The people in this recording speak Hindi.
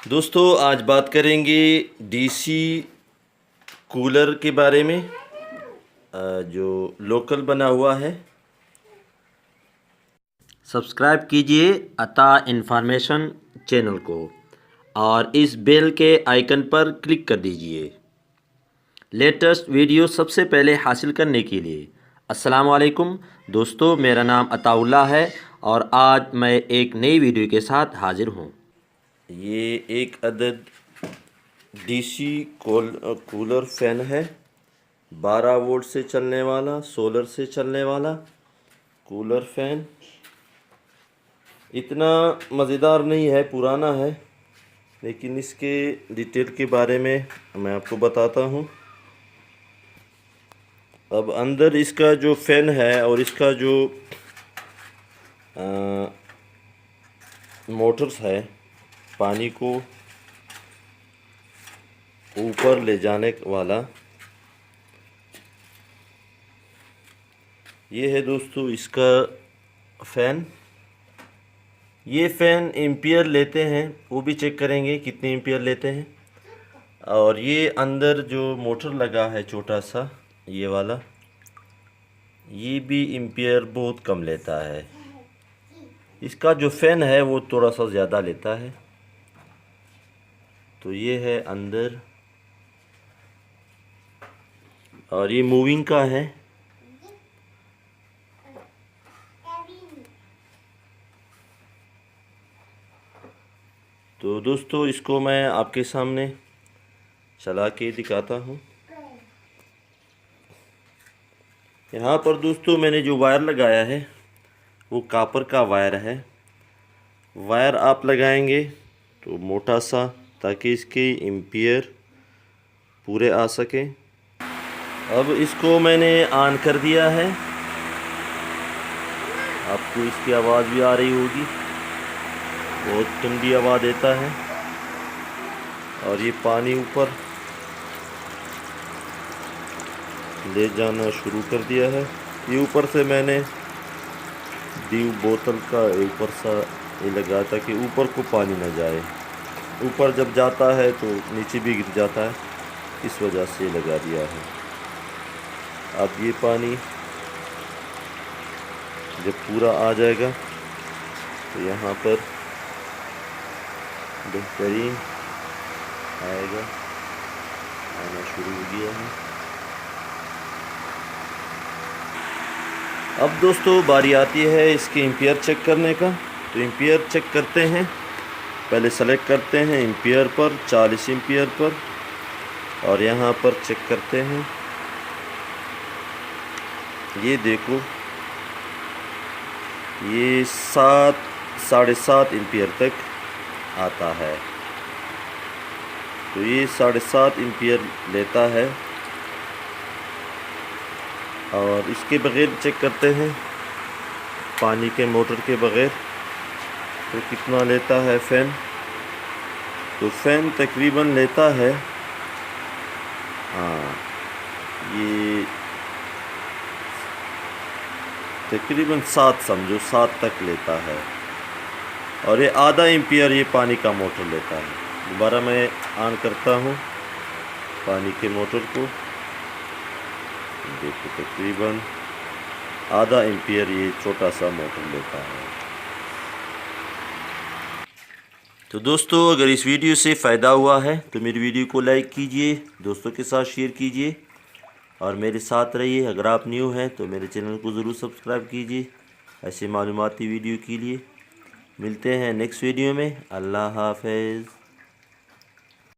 दोस्तों आज बात करेंगे डीसी कूलर के बारे में जो लोकल बना हुआ है। सब्सक्राइब कीजिए अता इन्फॉर्मेशन चैनल को और इस बेल के आइकन पर क्लिक कर दीजिए लेटेस्ट वीडियो सबसे पहले हासिल करने के लिए। अस्सलाम वालेकुम दोस्तों, मेरा नाम अताउल्लाह है और आज मैं एक नई वीडियो के साथ हाजिर हूँ। ये एक अदद डीसी कूलर फ़ैन है, 12 वोल्ट से चलने वाला, सोलर से चलने वाला कूलर फ़ैन। इतना मज़ेदार नहीं है, पुराना है, लेकिन इसके डिटेल के बारे में मैं आपको बताता हूँ। अब अंदर इसका जो फ़ैन है और इसका जो मोटर्स है, पानी को ऊपर ले जाने वाला, ये है दोस्तों इसका फ़ैन। ये फ़ैन एम्पियर लेते हैं, वो भी चेक करेंगे कितने एम्पियर लेते हैं। और ये अंदर जो मोटर लगा है छोटा सा, ये वाला, ये भी एम्पियर बहुत कम लेता है। इसका जो फ़ैन है वो थोड़ा सा ज़्यादा लेता है। तो ये है अंदर, और ये मूविंग का है। तो दोस्तों इसको मैं आपके सामने चला के दिखाता हूँ। यहाँ पर दोस्तों मैंने जो वायर लगाया है वो कॉपर का वायर है। वायर आप लगाएंगे तो मोटा सा, ताकि इसके एम्पियर पूरे आ सके। अब इसको मैंने ऑन कर दिया है, आपको इसकी आवाज़ भी आ रही होगी, बहुत ठंडी आवाज़ देता है। और ये पानी ऊपर ले जाना शुरू कर दिया है। ये ऊपर से मैंने ड्यू बोतल का ऊपर सा ये लगा था कि ऊपर को पानी ना जाए। ऊपर जब जाता है तो नीचे भी गिर जाता है, इस वजह से लगा दिया है। अब ये पानी जब पूरा आ जाएगा तो यहाँ पर बेहतरीन आएगा, आना शुरू हो गया है। अब दोस्तों बारी आती है इसके एम्पियर चेक करने का। तो एम्पियर चेक करते हैं, पहले सेलेक्ट करते हैं एम्पियर पर, 40 एम्पियर पर, और यहाँ पर चेक करते हैं। ये देखो, ये 7.5 एम्पियर तक आता है। तो ये 7.5 एम्पियर लेता है। और इसके बगैर चेक करते हैं, पानी के मोटर के बगैर, तो कितना लेता है फ़ैन। तो फ़ैन तकरीबन लेता है, हाँ, ये तकरीबन 7, समझो 7 तक लेता है। और ये आधा एम्पियर ये पानी का मोटर लेता है। दोबारा मैं ऑन करता हूँ पानी के मोटर को, देखो तकरीबन आधा एम्पियर ये छोटा सा मोटर लेता है। तो दोस्तों अगर इस वीडियो से फ़ायदा हुआ है तो मेरी वीडियो को लाइक कीजिए, दोस्तों के साथ शेयर कीजिए और मेरे साथ रहिए। अगर आप न्यू हैं तो मेरे चैनल को ज़रूर सब्सक्राइब कीजिए ऐसे मालूमाती वीडियो के लिए। मिलते हैं नेक्स्ट वीडियो में। अल्लाह हाफ़िज़।